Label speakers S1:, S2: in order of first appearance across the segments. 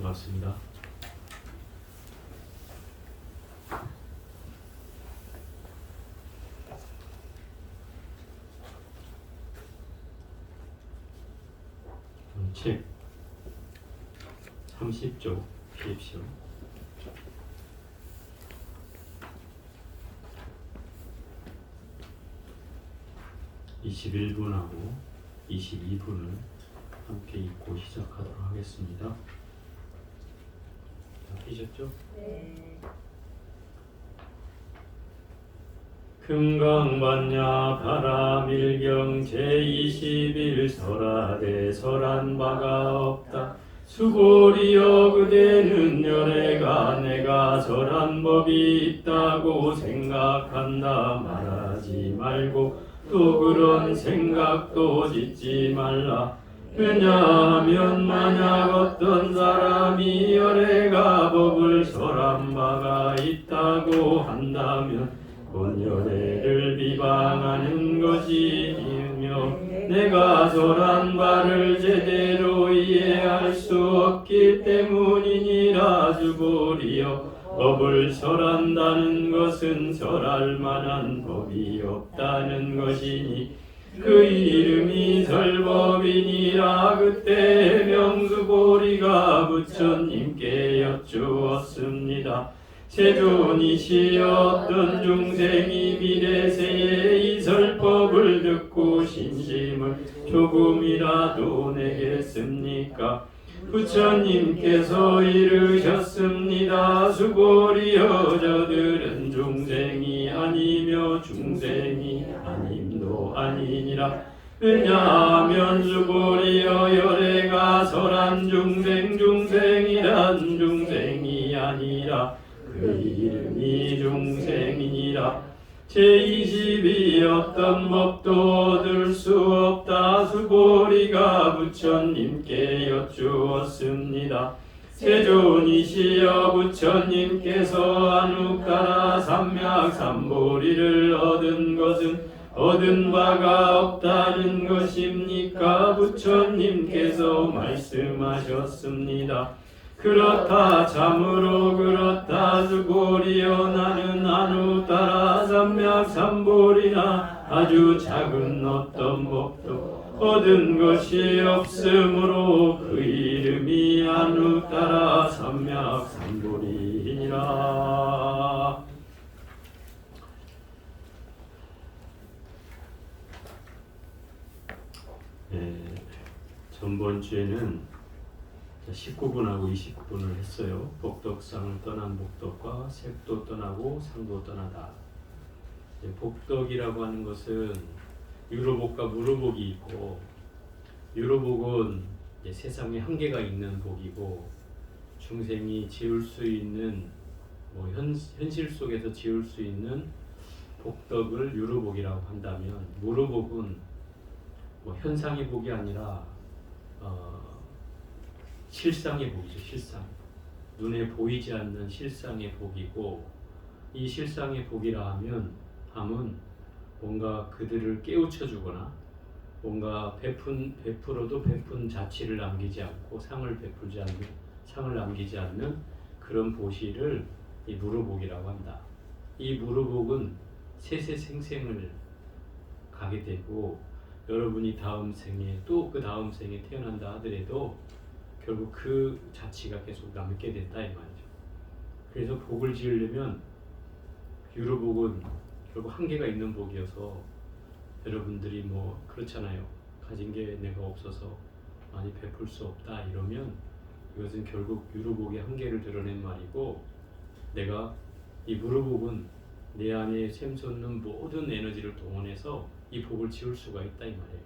S1: 반갑습니다. 책 30쪽 피십시오. (21분하고) 22분을 함께 읽고 시작하도록 하겠습니다. 다 피셨죠?
S2: 네.
S1: 금강반야 바라밀경 제21 설하되 설한 바가 없다. 수고리여 그대는 열애가 내가 설한 법이 있다고 생각한다. 말하지 말고 또 그런 생각도 짓지 말라. 왜냐하면 만약 어떤 사람이 열애가 법을 설한 바가 있다고 한다면 본열애를 비방하는 것이며 내가 설한 바를 제대로 이해할 수 없기 때문이니라. 주보리여 법을 설한다는 것은 설할 만한 법이 없다는 것이니 그 이름이 설법이니라. 그때 명수보리가 부처님께 여쭈었습니다. 세존이시었던 중생이 미래세에 이 설법을 듣고 신심을 조금이라도 내겠습니까? 부처님께서 이르셨습니다. 수고리여 저들은 중생이 아니며 중생이 아님도 아니니라. 왜냐하면 수고리여 열애가 설한 중생이란 중생이 아니라 그 이름이 중생이니라. 제22 어떤 법도 얻을 수 없다. 수고리가 부처님께 여쭈었습니다. 세존이시여 부처님께서 안욱따라 삼맥삼보리를 얻은 것은 얻은 바가 없다는 것입니까? 부처님께서 말씀하셨습니다. 그렇다 참으로 그렇다. 수고리여 나는 안욱따라 삼맥삼보리나 아주 작은 어떤 법도 얻은 것이 없으므로 그 이름이 안욱따라 삼맥삼보리니라. 전번 주에는 19분하고 29분을 했어요. 복덕상을 떠난 복덕과 색도 떠나고 상도 떠나다. 복덕이라고 하는 것은 유로복과 무로복이 있고, 유로복은 세상에 한계가 있는 복이고, 중생이 지을 수 있는 현실 속에서 지을 수 있는 복덕을 유로복이라고 한다면, 무로복은 현상의 복이 아니라 실상의 복이죠. 실상. 눈에 보이지 않는 실상의 복이고, 이 실상의 복이라 함은 뭔가 그들을 깨우쳐 주거나 뭔가 베풀어도 베푼 자취를 남기지 않고 상을 남기지 않는 그런 보시를 이 무르복이라고 한다. 이 무르복은 세세생생을 가게 되고, 여러분이 다음 생에 또 그 다음 생에 태어난다 하더라도 결국 그 자취가 계속 남게 된다 이 말이죠. 그래서 복을 지으려면 유로복은 결국 한계가 있는 복이어서, 여러분들이 그렇잖아요. 가진 게 내가 없어서 많이 베풀 수 없다 이러면 이것은 결국 유로복의 한계를 드러낸 말이고, 내가 이 무로복은 내 안에 샘솟는 모든 에너지를 동원해서 이 복을 지을 수가 있다 이 말이에요.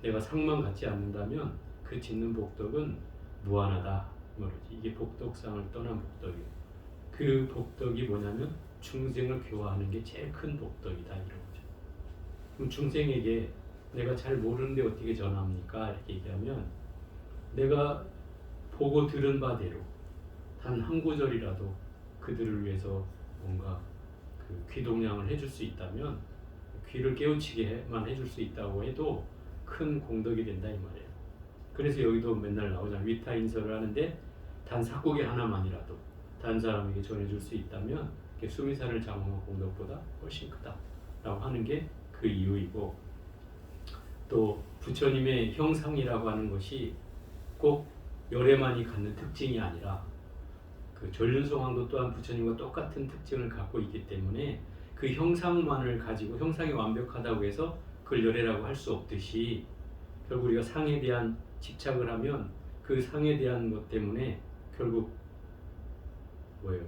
S1: 내가 상만 갖지 않는다면 그 짓는 복덕은 무한하다 말이지. 이게 복덕상을 떠난 복덕이에요. 그 복덕이 뭐냐면 중생을 교화하는 게 제일 큰 복덕이다 이런 거죠. 그럼 중생에게 내가 잘 모르는데 어떻게 전합니까? 이렇게 얘기하면, 내가 보고 들은 바대로 단 한 구절이라도 그들을 위해서 뭔가 그 귀동량을 해줄 수 있다면, 귀를 깨우치게만 해줄 수 있다고 해도 큰 공덕이 된다 이 말이에요. 그래서 여기도 맨날 나오잖아요. 위타인설을 하는데 단 사고개 하나만이라도 다른 사람에게 전해줄 수 있다면 수미산을 장엄한 공덕보다 훨씬 크다라고 하는 게 그 이유이고, 또 부처님의 형상이라고 하는 것이 꼭 열애만이 갖는 특징이 아니라 그 전륜성왕도 또한 부처님과 똑같은 특징을 갖고 있기 때문에 그 형상만을 가지고 형상이 완벽하다고 해서 그걸 열애라고 할 수 없듯이, 결국 우리가 상에 대한 집착을 하면 그 상에 대한 것 때문에 결국 뭐예요?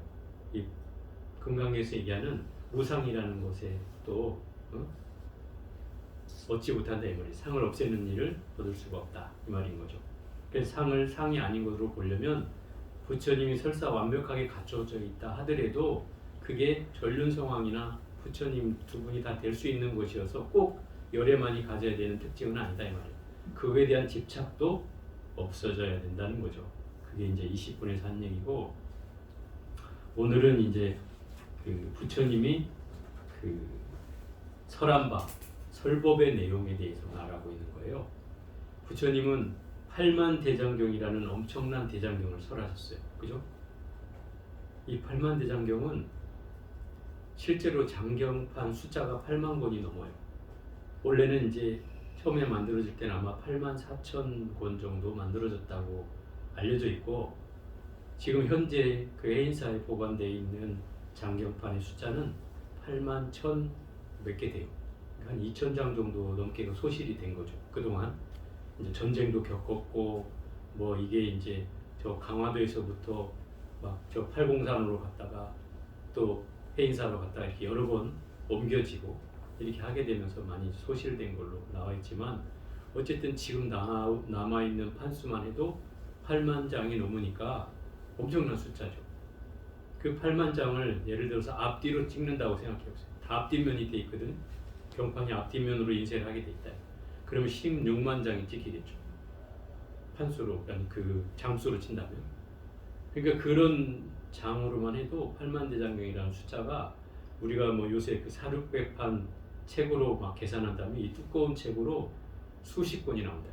S1: 이 금강경에서 얘기하는 무상이라는 것에 또 얻지 못한다 이 말이에요. 상을 없애는 일을 얻을 수가 없다 이 말인 거죠. 그래서 상을 상이 아닌 것으로 보려면 부처님이 설사 완벽하게 갖춰져 있다 하더라도 그게 전륜성왕이나 부처님 두 분이 다 될 수 있는 것이어서 꼭 열애만이 가져야 되는 특징은 아니다 이 말이에요. 그거에 대한 집착도 없어져야 된다는 거죠. 그게 이제 20분에서 한 얘기고, 오늘은 이제 그 부처님이 그 설한 바 설법의 내용에 대해서 말하고 있는 거예요. 부처님은 8만 대장경이라는 엄청난 대장경을 설하셨어요. 그죠? 이 8만 대장경은 실제로 장경판 숫자가 8만 권이 넘어요. 원래는 이제 처음에 만들어질 때는 아마 8만 4천 권 정도 만들어졌다고 알려져 있고, 지금 현재 그 해인사에 보관되어 있는 장경판의 숫자는 8만 1천 몇 개 돼요. 한 2,000장 정도 넘게 소실이 된 거죠. 그동안 이제 전쟁도 겪었고, 뭐 이게 이제 저 강화도에서부터 막 저 팔공산으로 갔다가 또 해인사로 갔다가 이렇게 여러 번 옮겨지고 이렇게 하게 되면서 많이 소실된 걸로 나와 있지만, 어쨌든 지금 남아있는 판수만 해도 8만 장이 넘으니까 엄청난 숫자죠. 그 8만 장을 예를 들어서 앞뒤로 찍는다고 생각해보세요. 다 앞뒷면이 돼 있거든. 경판이 앞뒷면으로 인쇄를 하게 돼 있다. 그러면 16만 장이 찍히겠죠. 판수로, 아니 그 장수로 친다면. 그러니까 그런 장으로만 해도 8만 대장경이라는 숫자가, 우리가 뭐 요새 그 4,600판 책으로 막 계산한다면 이 두꺼운 책으로 수십 권이 나온다.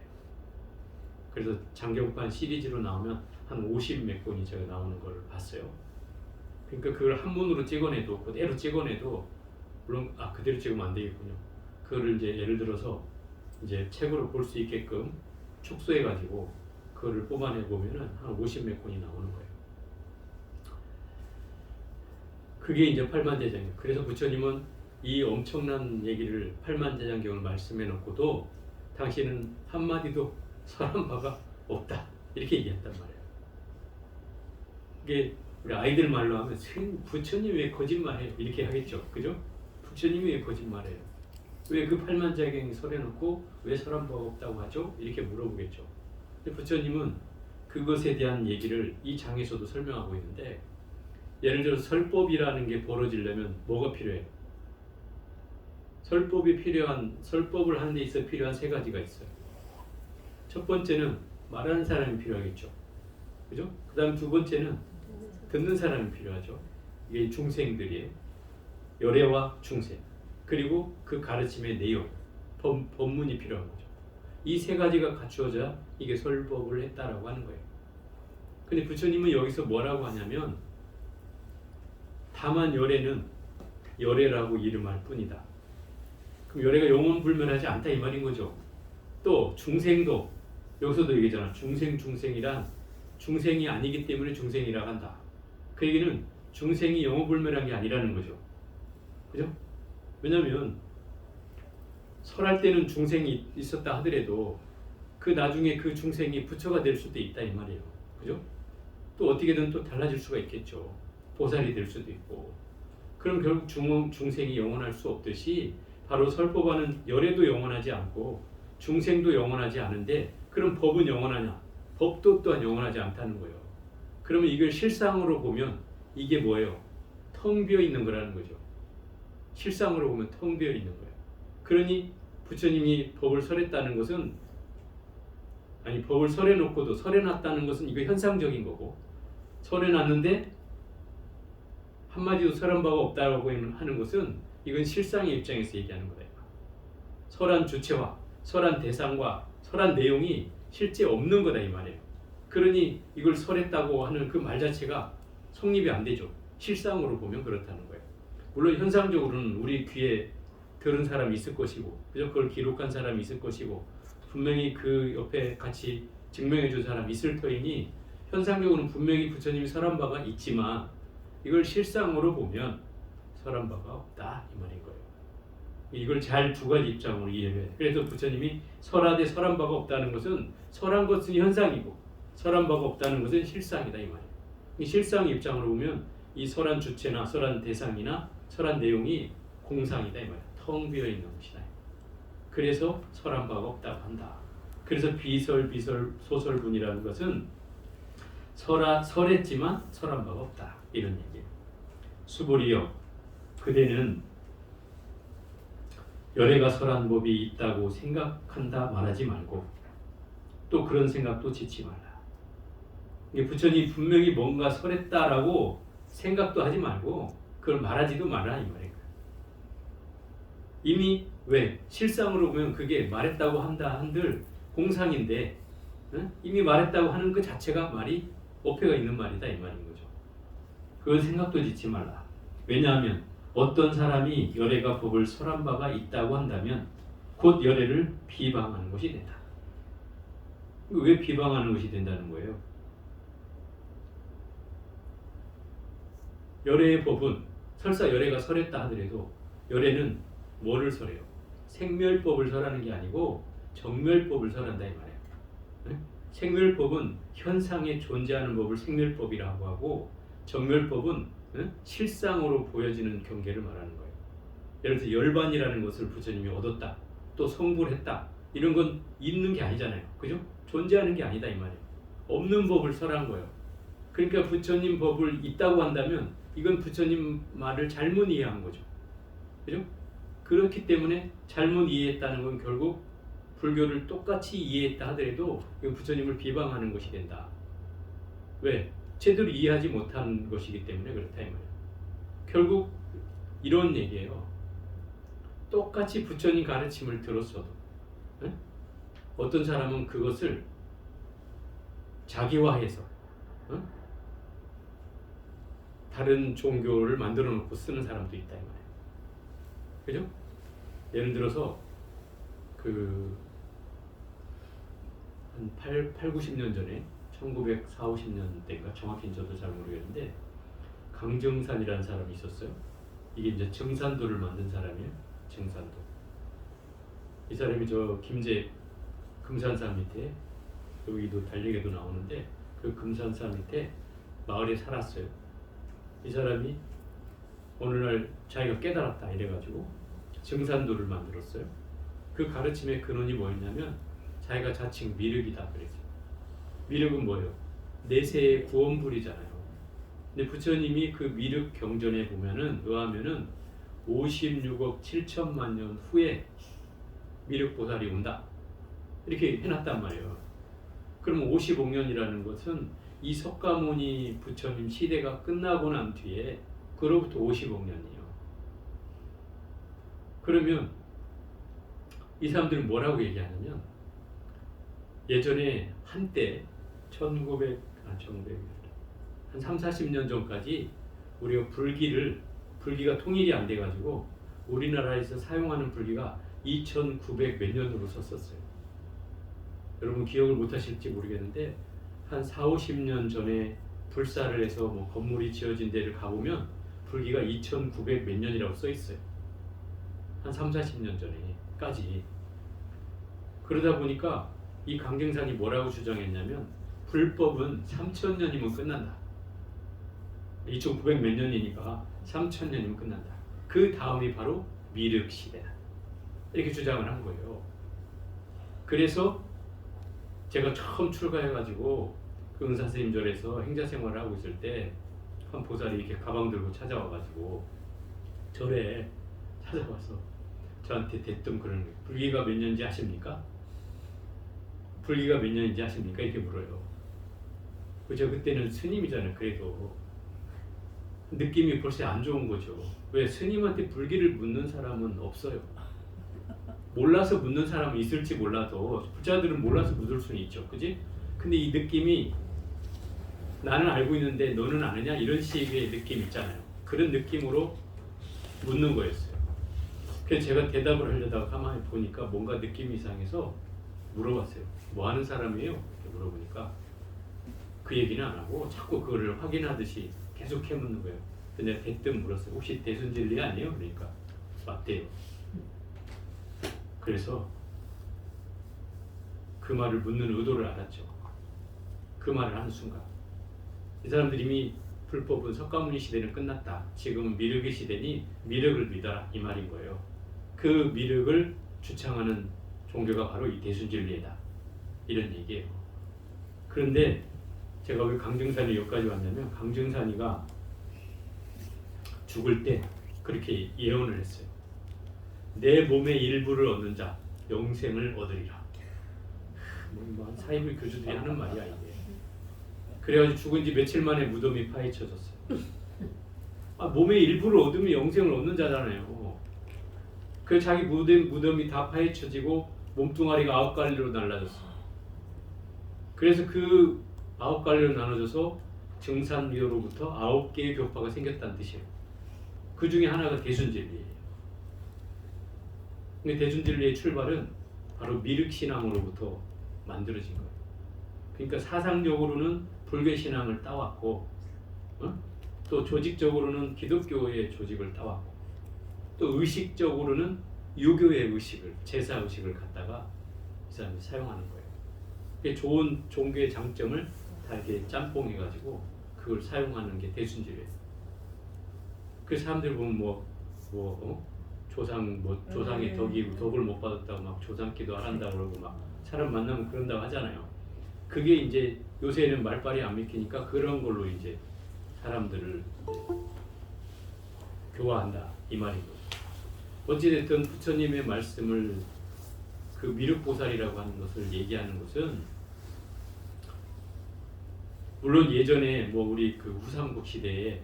S1: 그래서 장경판 시리즈로 나오면 한 50 몇 권이 제가 나오는 걸 봤어요. 그러니까 그걸 한문으로 찍어내도, 그대로 찍어내도, 물론 그대로 찍으면 안 되겠군요. 그거를 이제 예를 들어서 이제 책으로 볼 수 있게끔 축소해 가지고 그거를 뽑아내 보면은 한 50 몇 권이 나오는 거예요. 그게 이제 8만 대장경. 그래서 부처님은 이 엄청난 얘기를 8만 대장경을 말씀해 놓고도 당신은 한마디도 설한 바가 없다 이렇게 얘기했단 말이에요. 이게 우리 아이들 말로 하면 부처님 왜 거짓말해요 이렇게 하겠죠. 그죠? 부처님이 왜 거짓말해요? 왜 그 8만 대장경이 설해놓고 왜 설한 바가 없다고 하죠? 이렇게 물어보겠죠. 근데 부처님은 그것에 대한 얘기를 이 장에서도 설명하고 있는데, 예를 들어 설법이라는 게 벌어지려면 뭐가 필요해요? 설법을 하는 데 있어 필요한 세 가지가 있어요. 첫 번째는 말하는 사람이 필요하겠죠. 그죠? 그 다음 두 번째는 듣는 사람이 필요하죠. 이게 중생들이에요. 열애와 중생. 그리고 그 가르침의 내용, 법문이 필요한 거죠. 이 세 가지가 갖추어져야 이게 설법을 했다라고 하는 거예요. 근데 부처님은 여기서 뭐라고 하냐면, 다만 열애는 열애라고 이름할 뿐이다. 그럼 열애가 영원불멸하지 않다 이 말인 거죠. 또 중생도, 여기서도 얘기잖아. 중생이란 중생이 아니기 때문에 중생이라고 한다. 그 얘기는 중생이 영원불멸한 게 아니라는 거죠. 그죠? 왜냐면 설할 때는 중생이 있었다 하더라도 그 나중에 그 중생이 부처가 될 수도 있다 이 말이에요. 그죠? 또 어떻게든 또 달라질 수가 있겠죠. 보살이 될 수도 있고. 그럼 결국 중생이 영원할 수 없듯이, 바로 설법하는 열애도 영원하지 않고 중생도 영원하지 않은데, 그럼 법은 영원하냐? 법도 또한 영원하지 않다는 거예요. 그러면 이걸 실상으로 보면 이게 뭐예요? 텅 비어 있는 거라는 거죠. 실상으로 보면 텅 비어 있는 거예요. 그러니 부처님이 법을 설했다는 것은, 아니 법을 설해놓고도 설해놨다는 것은 이거 현상적인 거고, 설해놨는데 한마디도 설한 바가 없다고 하는 것은 이건 실상의 입장에서 얘기하는 거다. 설한 주체와 설한 대상과 설한 내용이 실제 없는 거다 이 말이에요. 그러니 이걸 설했다고 하는 그 말 자체가 성립이 안 되죠. 실상으로 보면 그렇다는 거예요. 물론 현상적으로는 우리 귀에 들은 사람이 있을 것이고, 그죠? 그걸 기록한 사람이 있을 것이고, 분명히 그 옆에 같이 증명해 준 사람이 있을 터이니 현상적으로는 분명히 부처님이 설한 바가 있지만 이걸 실상으로 보면 설한 바가 없다 이 말인 거예요. 이걸 잘 두 가지 입장으로 이해해야 돼. 그래서 부처님이 설하되 설한 바가 없다는 것은 설한 것은 현상이고 설한 바가 없다는 것은 실상이다 이 말이에요. 이 실상 입장으로 보면 이 설한 주체나 설한 대상이나 설한 내용이 공상이다 이 말이에요. 텅 비어 있는 것이다. 그래서 설한 바가 없다고 한다. 그래서 비설, 소설분이라는 것은 설했지만 설한 바가 없다 이런 얘기예요. 수보리여, 그대는 열애가 설한 법이 있다고 생각한다 말하지 말고 또 그런 생각도 짓지 말라. 부처님이 분명히 뭔가 설했다라고 생각도 하지 말고 그걸 말하지도 말라 이 말이에요. 이미 왜? 실상으로 보면 그게 말했다고 한다 한들 공상인데 이미 말했다고 하는 그 자체가 말이 어폐가 있는 말이다 이 말인 거죠. 그건 생각도 짓지 말라. 왜냐하면 어떤 사람이 열애가 법을 설한 바가 있다고 한다면 곧 열애를 비방하는 것이 된다. 왜 비방하는 것이 된다는 거예요? 열애의 법은 설사 열애가 설했다 하더라도 열애는 뭐를 설해요? 생멸법을 설하는 게 아니고 정멸법을 설한다 이 말이에요. 네? 생멸법은 현상에 존재하는 법을 생멸법이라고 하고 정멸법은 실상으로 보여지는 경계를 말하는 거예요. 예를 들어서 열반이라는 것을 부처님이 얻었다, 또 성불했다 이런 건 있는 게 아니잖아요. 그죠? 존재하는 게 아니다 이 말이에요. 없는 법을 설한 거예요. 그러니까 부처님 법을 있다고 한다면 이건 부처님 말을 잘못 이해한 거죠. 그죠? 그렇기 때문에 잘못 이해했다는 건 결국 불교를 똑같이 이해했다 하더라도 이건 부처님을 비방하는 것이 된다. 왜? 제대로 이해하지 못한 것이기 때문에 그렇다 이 말이에요. 결국 이런 얘기예요. 똑같이 부처님 가르침을 들었어도 어떤 사람은 그것을 자기화해서 다른 종교를 만들어 놓고 쓰는 사람도 있다 이 말이에요. 그죠? 예를 들어서 한 90년 전에 1940, 50년대인가 정확히는 저도 잘 모르겠는데 강정산이라는 사람이 있었어요. 이게 이제 정산도를 만든 사람이에요. 정산도. 이 사람이 저 김제 금산산 밑에 여기도 달력에도 나오는데 그 금산산 밑에 마을에 살았어요. 이 사람이 어느 날 자기가 깨달았다 이래가지고 정산도를 만들었어요. 그 가르침의 근원이 뭐였냐면 자기가 자칭 미륵이다 그랬어요. 미륵은 뭐예요? 내세의 구원불이잖아요. 근데 부처님이 그 미륵 경전에 보면은 의하면은 56억 7천만 년 후에 미륵 보살이 온다 이렇게 해놨단 말이에요. 그럼 55년이라는 것은 이 석가모니 부처님 시대가 끝나고 난 뒤에 그로부터 50억 년이에요. 그러면 이 사람들은 뭐라고 얘기하냐면 예전에 한때 1900 한 3, 40년 전까지 우리가 불기가 통일이 안 돼가지고 우리나라에서 사용하는 불기가 2900 몇 년으로 썼었어요. 여러분 기억을 못 하실지 모르겠는데 한 4, 50년 전에 불사를 해서 뭐 건물이 지어진 데를 가보면 불기가 2900 몇 년이라고 써 있어요. 한 3, 40년 전에까지. 그러다 보니까 이 강정산이 뭐라고 주장했냐면 불법은 3000년이면 끝난다. 2900 몇 년이니까 3000년이면 끝난다. 그 다음이 바로 미륵 시대다. 이렇게 주장을 한 거예요. 그래서 제가 처음 출가해가지고 그 은사스님 절에서 행자생활을 하고 있을 때 한 보살이 이렇게 가방 들고 찾아와가지고 절에 찾아와서 저한테 대뜸 그러는 거예요. 불기가 몇 년인지 아십니까? 불기가 몇 년인지 아십니까? 이렇게 물어요. 저 그때는 스님이잖아요. 그래도 느낌이 벌써 안 좋은 거죠. 왜? 스님한테 불기를 묻는 사람은 없어요. 몰라서 묻는 사람은 있을지 몰라도 부자들은 몰라서 묻을 수는 있죠. 그지? 근데 이 느낌이 나는 알고 있는데 너는 아느냐 이런 식의 느낌 있잖아요. 그런 느낌으로 묻는 거였어요. 그래서 제가 대답을 하려다가 가만히 보니까 뭔가 느낌이 이상해서 물어봤어요. 뭐 하는 사람이에요? 이렇게 물어보니까 그 얘기는 안 하고 자꾸 그거를 확인하듯이 계속 해묻는 거예요. 근데 내가 대뜸 물었어요. 혹시 대순진리 아니에요? 그러니까 맞대요. 그래서 그 말을 묻는 의도를 알았죠. 그 말을 하는 순간 이 사람들이 이미 불법은 석가모니 시대는 끝났다. 지금은 미륵의 시대니 미륵을 믿어라 이 말인 거예요. 그 미륵을 주창하는 종교가 바로 이 대순진리다 이런 얘기예요. 그런데 제가 왜 강증산이 여기까지 왔냐면 강증산이가 죽을 때 그렇게 예언을 했어요. 내 몸의 일부를 얻는 자 영생을 얻으리라. 뭐 사이비 교주들이 하는 말이야 이게. 그래가지고 죽은 지 며칠 만에 무덤이 파헤쳐졌어요. 몸의 일부를 얻으면 영생을 얻는 자잖아요. 그 자기 무덤이 다 파헤쳐지고 몸뚱아리가 9갈래로 날라졌어. 그래서 그 9갈래로 나눠져서 증산미호로부터 9개의 교파가 생겼다는 뜻이에요. 그 중에 하나가 대순진리예요. 근데 대순진리의 출발은 바로 미륵신앙으로부터 만들어진 거예요. 그러니까 사상적으로는 불교신앙을 따왔고 또 조직적으로는 기독교의 조직을 따왔고 또 의식적으로는 유교의 의식을 제사의식을 갖다가 이 사람이 사용하는 거예요. 그게 좋은 종교의 장점을 다 이렇게 짬뽕해가지고 그걸 사용하는 게 대순진리예요. 그 사람들 보면 조상의 덕을 못 받았다고 막 조상기도 하란다고 그러고 막 사람 만나면 그런다고 하잖아요. 그게 이제 요새는 말빨이 안 믿기니까 그런 걸로 이제 사람들을 교화한다 이 말인 거죠. 어찌됐든 부처님의 말씀을 그 미륵보살이라고 하는 것을 얘기하는 것은 물론 예전에 우리 그 후삼국 시대에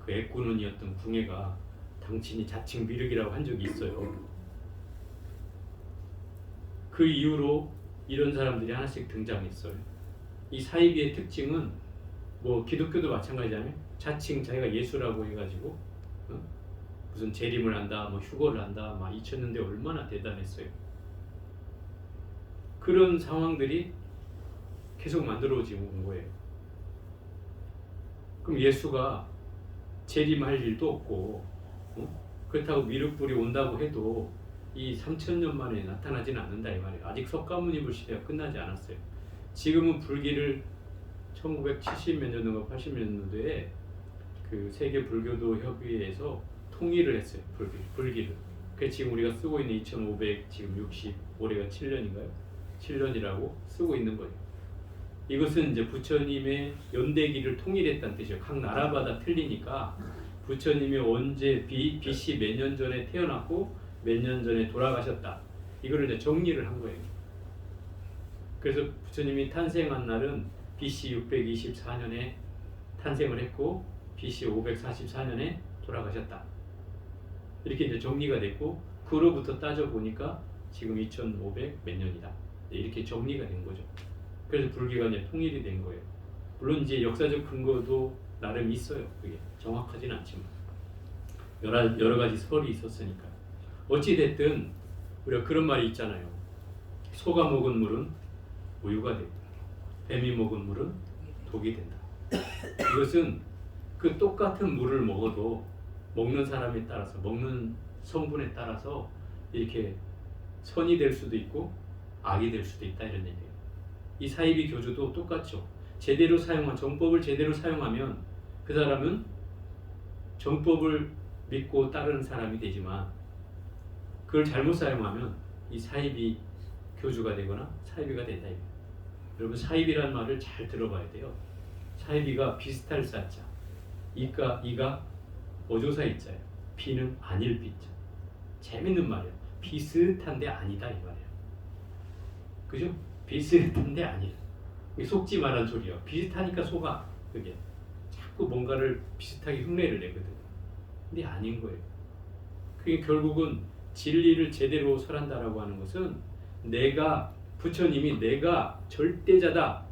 S1: 그 애꾸눈이었던 궁예가 당신이 자칭 미륵이라고 한 적이 있어요. 그 이후로 이런 사람들이 하나씩 등장했어요. 이 사이비의 특징은 기독교도 마찬가지잖아요. 자칭 자기가 예수라고 해가지고 무슨 재림을 한다, 휴거를 한다, 2000년대 얼마나 대단했어요. 그런 상황들이 계속 만들어지는 거예요. 그럼 예수가 재림할 일도 없고 그렇다고 미륵불이 온다고 해도 이 3000년 만에 나타나지는 않는다 이 말이에요. 아직 석가모니 불시대가 끝나지 않았어요. 지금은 불기를 1970 몇 년도인가 80 몇 년도에 그 세계 불교도 협의회에서 통일을 했어요. 불기를. 그래서 지금 우리가 쓰고 있는 2500 지금 60 올해가 7년인가요? 7년이라고 쓰고 있는 거예요. 이것은 이제 부처님의 연대기를 통일했다는 뜻이에요. 각 나라마다 틀리니까 부처님이 언제 BC 몇 년 전에 태어났고 몇 년 전에 돌아가셨다. 이거를 이제 정리를 한 거예요. 그래서 부처님이 탄생한 날은 BC 624년에 탄생을 했고 BC 544년에 돌아가셨다. 이렇게 이제 정리가 됐고 그로부터 따져 보니까 지금 2500 몇 년이다. 이렇게 정리가 된 거죠. 그래서 불교가 이제 통일이 된 거예요. 물론 이제 역사적 근거도 나름 있어요. 그게 정확하진 않지만 여러 가지 설이 있었으니까. 어찌 됐든 우리가 그런 말이 있잖아요. 소가 먹은 물은 우유가 되고 뱀이 먹은 물은 독이 된다. 이것은 그 똑같은 물을 먹어도 먹는 사람에 따라서 먹는 성분에 따라서 이렇게 선이 될 수도 있고 악이 될 수도 있다 이런 얘기예요. 이 사이비 교주도 똑같죠. 제대로 사용한 정법을 제대로 사용하면 그 사람은 정법을 믿고 따르는 사람이 되지만 그걸 잘못 사용하면 이 사이비 교주가 되거나 사이비가 된다. 여러분 사이비란 말을 잘 들어봐야 돼요. 사이비가 비슷할 사자, 이가 어조사 이자예요. 비는 아닐 비자. 재밌는 말이에요. 비슷한데 아니다 이 말이에요. 그죠? 비슷한데 아니다. 속지 말한 소리야. 비슷하니까 속아. 그게 자꾸 뭔가를 비슷하게 흉내를 내거든. 근데 아닌 거예요. 그게 결국은 진리를 제대로 설한다라고 하는 것은 부처님이 내가 절대자다.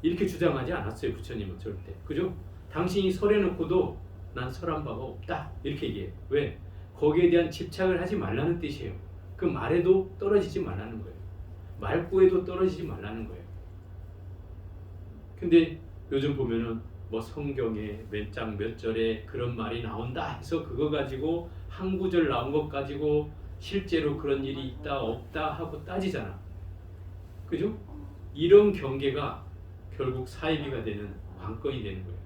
S1: 이렇게 주장하지 않았어요. 부처님은 절대. 그죠? 당신이 설해놓고도 난 설한 바가 없다. 이렇게 얘기해요. 왜? 거기에 대한 집착을 하지 말라는 뜻이에요. 그 말에도 떨어지지 말라는 거예요. 말구에도 떨어지지 말라는 거예요. 근데 요즘 보면은 뭐 성경에 몇 장 몇 절에 그런 말이 나온다 해서 그거 가지고 한 구절 나온 것 가지고 실제로 그런 일이 있다 없다 하고 따지잖아. 그죠? 이런 경계가 결국 사이비가 되는 관건이 되는 거예요.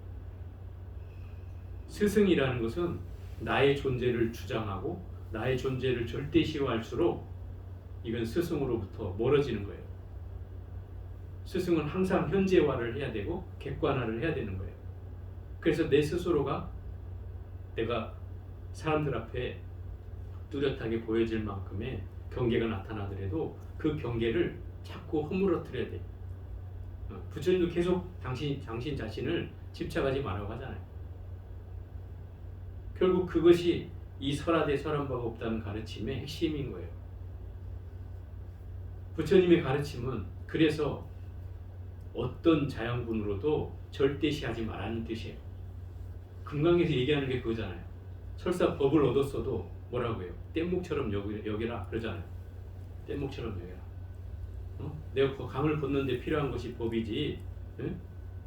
S1: 스승이라는 것은 나의 존재를 주장하고 나의 존재를 절대시화할수록 이건 스승으로부터 멀어지는 거예요. 스승은 항상 현재화를 해야 되고 객관화를 해야 되는 거예요. 그래서 내 스스로가 내가 사람들 앞에 뚜렷하게 보여질 만큼의 경계가 나타나더라도 그 경계를 자꾸 허물어뜨려야 돼. 부처님도 계속 당신 자신을 집착하지 말라고 하잖아요. 결국 그것이 이 설하되 설한 바가 없다는 가르침의 핵심인 거예요. 부처님의 가르침은 그래서 어떤 자양분으로도 절대시하지 말라는 뜻이에요. 금강에서 얘기하는 게 그거잖아요. 설사 법을 얻었어도 뭐라고 해요? 뗏목처럼 여기라 그러잖아요. 뗏목처럼 여기라. 내가 그 강을 건너는데 필요한 것이 법이지.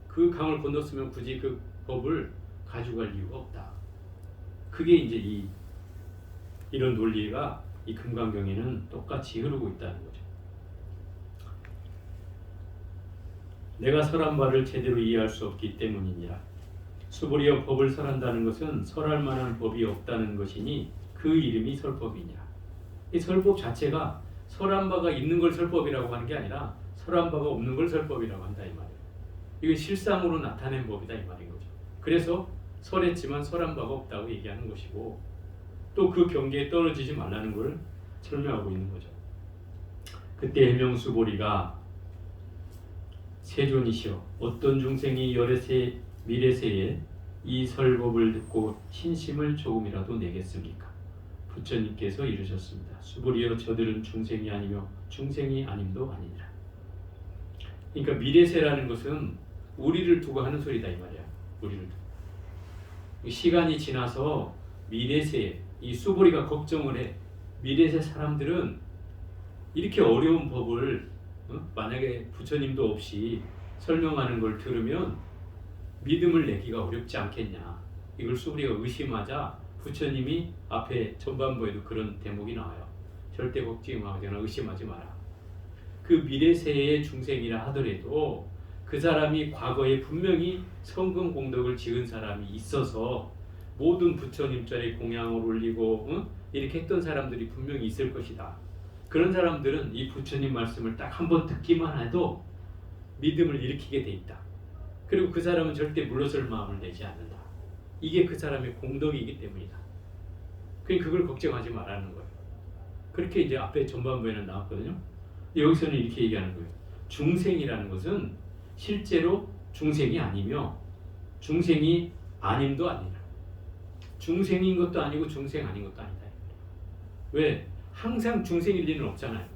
S1: 그 강을 건넜으면 굳이 그 법을 가져갈 이유가 없다. 그게 이제 이런 논리가 이 금강경에는 똑같이 흐르고 있다는 거죠. 내가 설한 바를 제대로 이해할 수 없기 때문이니라. 수보리여 법을 설한다는 것은 설할 만한 법이 없다는 것이니 그 이름이 설법이니라. 이 설법 자체가 설한 바가 있는 걸 설법이라고 하는 게 아니라 설한 바가 없는 걸 설법이라고 한다 이 말이에요. 이게 실상으로 나타낸 법이다 이 말인 거죠. 그래서 설했지만 설한 바가 없다고 얘기하는 것이고 또 그 경계에 떨어지지 말라는 걸 설명하고 있는 거죠. 그때 해명수보리가 세존이시여 어떤 중생이 열애세 미래세에 이 설법을 듣고 신심을 조금이라도 내겠습니까? 부처님께서 이르셨습니다. 수보리여 저들은 중생이 아니며 중생이 아님도 아니니라. 그러니까 미래세라는 것은 우리를 두고 하는 소리다 이 말이야. 우리를 두고. 시간이 지나서 미래세에 이 수보리가 걱정을 해. 미래세 사람들은 이렇게 어려운 법을 만약에 부처님도 없이 설명하는 걸 들으면 믿음을 내기가 어렵지 않겠냐. 이걸 수보리가 의심하자 부처님이 앞에 전반부에도 그런 대목이 나와요. 절대 걱정하거나 의심하지 마라. 그 미래세의 중생이라 하더라도 그 사람이 과거에 분명히 성금 공덕을 지은 사람이 있어서 모든 부처님 자리에 공양을 올리고 이렇게 했던 사람들이 분명히 있을 것이다. 그런 사람들은 이 부처님 말씀을 딱 한 번 듣기만 해도 믿음을 일으키게 돼 있다. 그리고 그 사람은 절대 물러설 마음을 내지 않는다. 이게 그 사람의 공덕이기 때문이다. 그러니까 그걸 걱정하지 말라는 거예요. 그렇게 이제 앞에 전반부에는 나왔거든요. 여기서는 이렇게 얘기하는 거예요. 중생이라는 것은 실제로 중생이 아니며 중생이 아님도 아니라 중생인 것도 아니고 중생 아닌 것도 아니다. 왜? 항상 중생일 리는 없잖아요.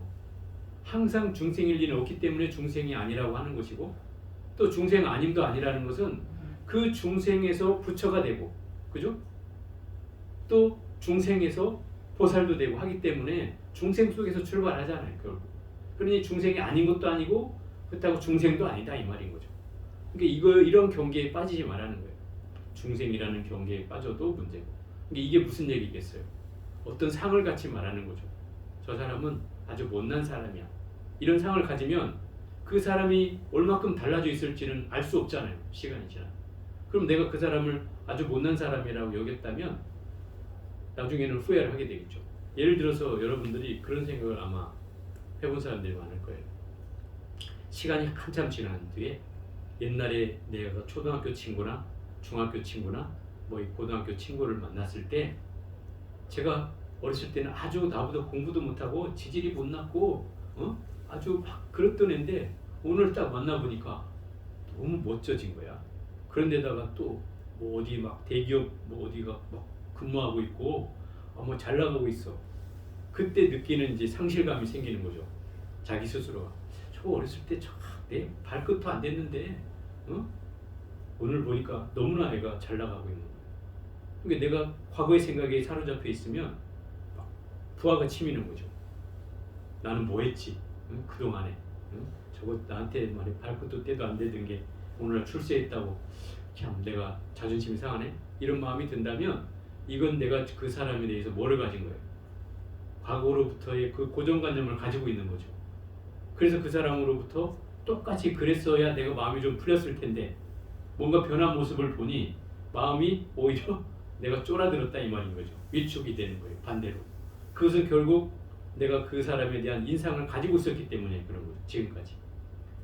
S1: 항상 중생일 리는 없기 때문에 중생이 아니라고 하는 것이고 또 중생 아님도 아니라는 것은 그 중생에서 부처가 되고 그죠? 또 중생에서 보살도 되고 하기 때문에 중생 속에서 출발하잖아요. 결국. 그러니 중생이 아닌 것도 아니고 그렇다고 중생도 아니다 이 말인 거죠. 그러니까 이런 경계에 빠지지 말라는 거예요. 중생이라는 경계에 빠져도 문제고. 그러니까 이게 무슨 얘기겠어요? 어떤 상을 갖지 말라는 거죠. 저 사람은 아주 못난 사람이야. 이런 상을 가지면 그 사람이 얼마큼 달라져 있을지는 알 수 없잖아요. 시간이 지나면. 그럼 내가 그 사람을 아주 못난 사람이라고 여겼다면 나중에는 후회를 하게 되겠죠. 예를 들어서 여러분들이 그런 생각을 아마 해본 사람들이 많을 거예요. 시간이 한참 지난 뒤에 옛날에 내가 초등학교 친구나 중학교 친구나 뭐 고등학교 친구를 만났을 때 제가 어렸을 때는 아주 나보다 공부도 못하고 지질이 못났고 아주 막 그랬던 애인데 오늘 딱 만나보니까 너무 멋져진 거야. 그런데다가 또 뭐 어디 막 대기업 뭐 어디가 막 근무하고 있고 뭐 잘 나가고 있어. 그때 느끼는 이제 상실감이 생기는 거죠. 자기 스스로가 저 어렸을 때 참 내 발끝도 안 됐는데 오늘 보니까 너무나 애가 잘 나가고 있는 거예요. 그러니까 내가 과거의 생각에 사로잡혀 있으면 막 부하가 치미는 거죠. 나는 뭐 했지? 그동안에 저거 나한테 말해 발끝도 때도 안 되던 게 오늘날 출세했다고 참 내가 자존심이 상하네? 이런 마음이 든다면 이건 내가 그 사람에 대해서 뭐를 가진 거예요? 과거로부터의 그 고정관념을 가지고 있는 거죠. 그래서 그 사람으로부터 똑같이 그랬어야 내가 마음이 좀 풀렸을 텐데 뭔가 변한 모습을 보니 마음이 오히려 내가 쫄아들었다 이 말인 거죠. 위축이 되는 거예요. 반대로. 그것은 결국 내가 그 사람에 대한 인상을 가지고 있었기 때문에 그런 거죠. 지금까지.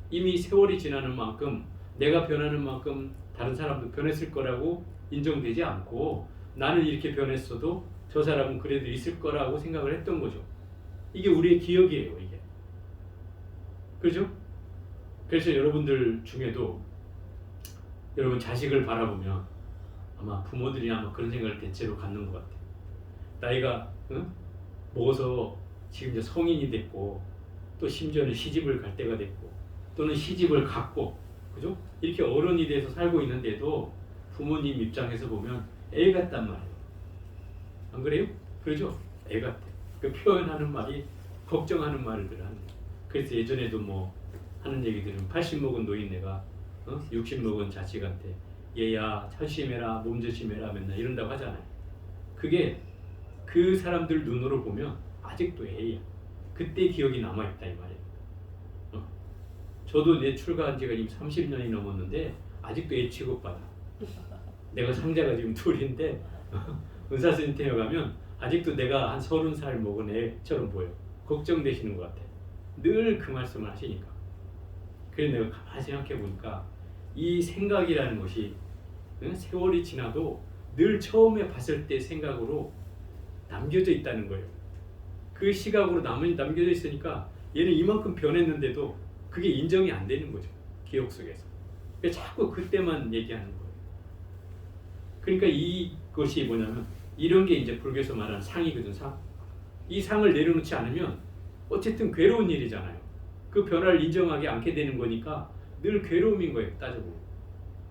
S1: 이미 세월이 지나는 만큼 내가 변하는 만큼 다른 사람도 변했을 거라고 인정되지 않고 나는 이렇게 변했어도 저 사람은 그래도 있을 거라고 생각을 했던 거죠. 이게 우리의 기억이에요. 이게. 그렇죠? 그래서 여러분들 중에도 여러분 자식을 바라보면 아마 부모들이 아마 그런 생각을 대체로 갖는 것 같아요. 나이가 먹어서 지금 이제 성인이 됐고 또 심지어는 시집을 갈 때가 됐고 또는 시집을 갔고 그죠? 이렇게 어른이 돼서 살고 있는데도 부모님 입장에서 보면 애 같단 말이에요. 안 그래요? 그러죠? 애 같아. 그 표현하는 말이 걱정하는 말들 하는 거예요. 그래서 예전에도 뭐 하는 얘기들은 80 먹은 노인네가 60 먹은 자식한테 얘야 조심해라 몸 조심해라 맨날 이런다고 하잖아요. 그게 그 사람들 눈으로 보면 아직도 애야. 그때 기억이 남아있다 이 말이에요. 저도 내 출가한 지가 지금 30년이 넘었는데 아직도 애 취급받아. 내가 상자가 지금 둘인데 의사센터에 가면 아직도 내가 한 30살 먹은 애처럼 보여. 걱정되시는 것 같아. 늘 그 말씀을 하시니까. 그래서 내가 가만히 생각해 보니까 이 생각이라는 것이 세월이 지나도 늘 처음에 봤을 때 생각으로 남겨져 있다는 거예요. 그 시각으로 남겨져 있으니까 얘는 이만큼 변했는데도 그게 인정이 안 되는 거죠. 기억 속에서. 그러니까 자꾸 그때만 얘기하는 거예요. 그러니까 이것이 뭐냐면 이런 게 이제 불교에서 말하는 상이거든. 상. 이 상을 내려놓지 않으면 어쨌든 괴로운 일이잖아요. 그 변화를 인정하지 않게 되는 거니까 늘 괴로움인 거예요. 따져보면.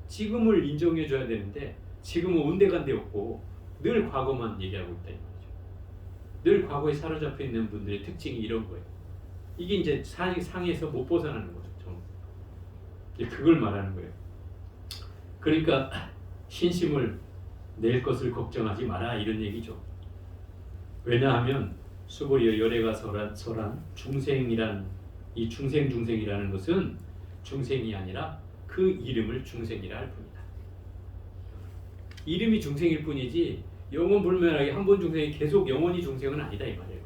S1: 지금을 인정해줘야 되는데 지금은 온데간데 없고 늘 과거만 얘기하고 있다 이 말이죠. 늘 과거에 사로잡혀 있는 분들의 특징이 이런 거예요. 이게 이제 상에서 못 벗어나는 거죠. 그걸 말하는 거예요. 그러니까 신심을 낼 것을 걱정하지 마라 이런 얘기죠. 왜냐하면 수보리여 열애가 설한 중생이란 이 중생이라는 것은 중생이 아니라 그 이름을 중생이라 할 뿐이다. 이름이 중생일 뿐이지 영원불멸하게 한 번 중생이 계속 영원히 중생은 아니다 이 말이에요.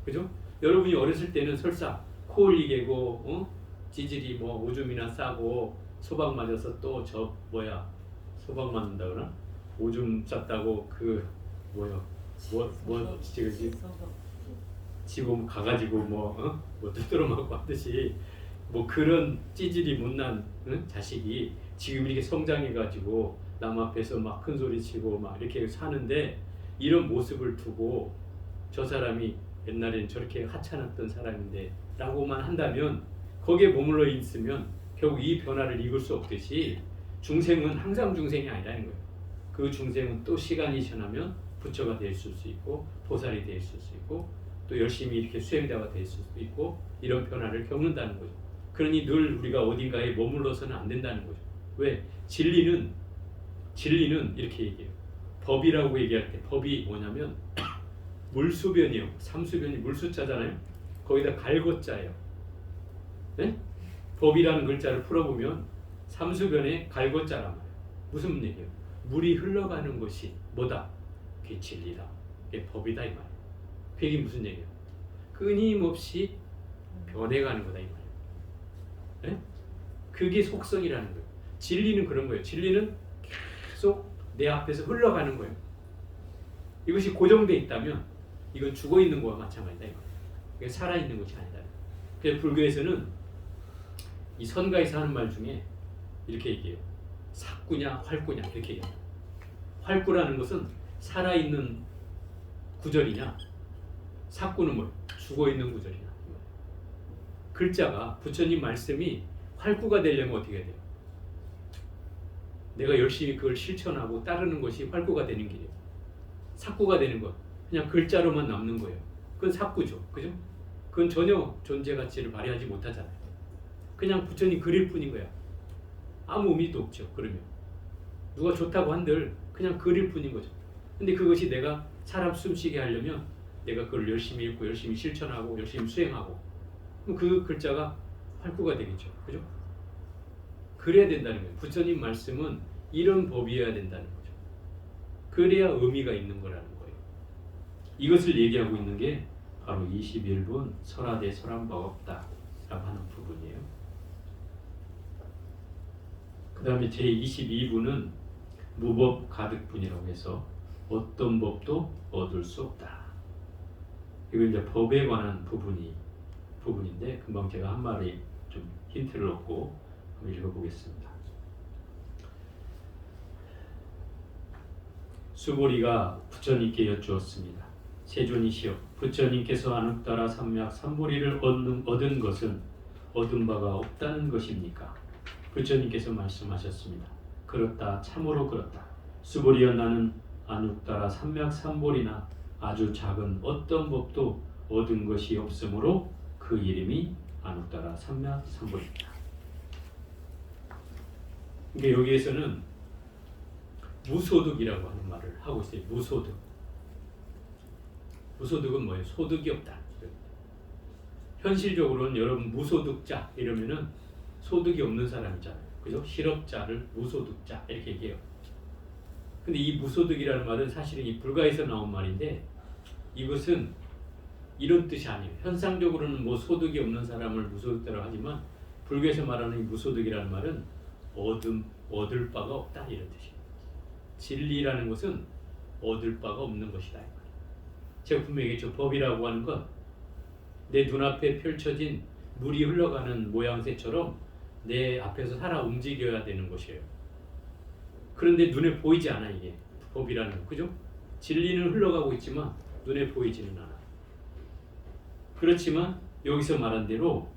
S1: 그죠? 여러분이 어렸을 때는 설사 코 흘리게고 지질이 뭐 오줌이나 싸고 소박 맞아서 또 소박 맞는다거나 오줌 쌌다고 지금 가가지고 뭐 두드러 맞고 하듯이 뭐 그런 찌질이 못난 자식이 지금 이렇게 성장해가지고 남 앞에서 막 큰 소리 치고 막 이렇게 사는데 이런 모습을 두고 저 사람이 옛날엔 저렇게 하찮았던 사람인데 라고만 한다면 거기에 머물러 있으면 결국 이 변화를 이룰 수 없듯이 중생은 항상 중생이 아니라는 거예요. 그 중생은 또 시간이 지나면 부처가 될 수 있고 보살이 될 수 있고 또 열심히 이렇게 수행자가 될 수도 있고 이런 변화를 겪는다는 거죠. 그러니 늘 우리가 어딘가에 머물러서는 안 된다는 거죠. 왜? 진리는 이렇게 얘기해요. 법이라고 얘기할 때 법이 뭐냐면 물수변이요. 삼수변이 물수자잖아요. 거기다 갈고자예요. 네? 법이라는 글자를 풀어보면 삼수변에 갈고자란 말이에요. 무슨 얘기예요? 물이 흘러가는 것이 뭐다? 그게 진리다. 그게 법이다 이 말이에요. 그게 무슨 얘기예요? 끊임없이 변해가는 거다 이 말이에요. 네? 그게 속성이라는 거예요. 진리는 그런 거예요. 진리는 계속 내 앞에서 흘러가는 거예요. 이것이 고정되어 있다면 이건 죽어있는 거와 마찬가지다 이 말이에요. 이게 살아있는 것이 아니다. 그래서 불교에서는 이 선가에서 하는 말 중에 이렇게 얘기해요. 삭구냐 활구냐 이렇게 얘기해요. 활구라는 것은 살아있는 구절이냐 삭구는 뭐예요? 죽어있는 구절이냐. 글자가 부처님 말씀이 활구가 되려면 어떻게 해야 돼요? 내가 열심히 그걸 실천하고 따르는 것이 활구가 되는 길이에요. 삭구가 되는 것. 그냥 글자로만 남는 거예요. 그건 삭구죠. 그죠? 그건 전혀 존재 가치를 발휘하지 못하잖아요. 그냥 부처님 그릴 뿐인 거야. 아무 의미도 없죠. 그러면 누가 좋다고 한들 그냥 그릴 뿐인 거죠. 근데 그것이 내가 사람 숨쉬게 하려면 내가 그걸 열심히 읽고 열심히 실천하고 열심히 수행하고 그럼 그 글자가 활구가 되겠죠. 그죠? 그래야 된다는 거예요. 부처님 말씀은 이런 법이어야 된다는 거죠. 그래야 의미가 있는 거라는 거예요. 이것을 얘기하고 있는 게 바로 21분 설하되 설한 바 없다 라고 하는 부분이에요. 그 다음에 제22분은 무법 가득분이라고 해서 어떤 법도 얻을 수 없다. 이거 이제 법에 관한 부분인데 금방 제가 한 마디 좀 힌트를 얻고 한번 읽어보겠습니다. 수보리가 부처님께 여쭈었습니다. 세존이시여, 부처님께서 안혹따라 삼약 삼보리를 얻은 것은 얻은 바가 없다는 것입니까? 부처님께서 말씀하셨습니다. 그렇다, 참으로 그렇다. 수보리여, 나는 안혹따라 삼약 삼보리나 아주 작은 어떤 법도 얻은 것이 없으므로 그 이름이 안혹따라 삼약 삼보리입니다. 그러니까 여기에서는 무소득이라고 하는 말을 하고 있어요. 무소득. 무소득은 뭐예요? 소득이 없다. 현실적으로는 여러분 무소득자 이러면은 소득이 없는 사람이잖아요. 그죠? 실업자를 무소득자 이렇게 얘기해요. 근데 이 무소득이라는 말은 사실은 이 불가에서 나온 말인데 이것은 이런 뜻이 아니에요. 현상적으로는 뭐 소득이 없는 사람을 무소득자라고 하지만 불교에서 말하는 이 무소득이라는 말은 얻을 바가 없다 이런 뜻이에요. 진리라는 것은 얻을 바가 없는 것이다. 제가 분명히 얘기했죠. 법이라고 하는 건 내 눈앞에 펼쳐진 물이 흘러가는 모양새처럼 내 앞에서 살아 움직여야 되는 것이에요. 그런데 눈에 보이지 않아 이게 법이라는 거. 그죠? 진리는 흘러가고 있지만 눈에 보이지는 않아. 그렇지만 여기서 말한 대로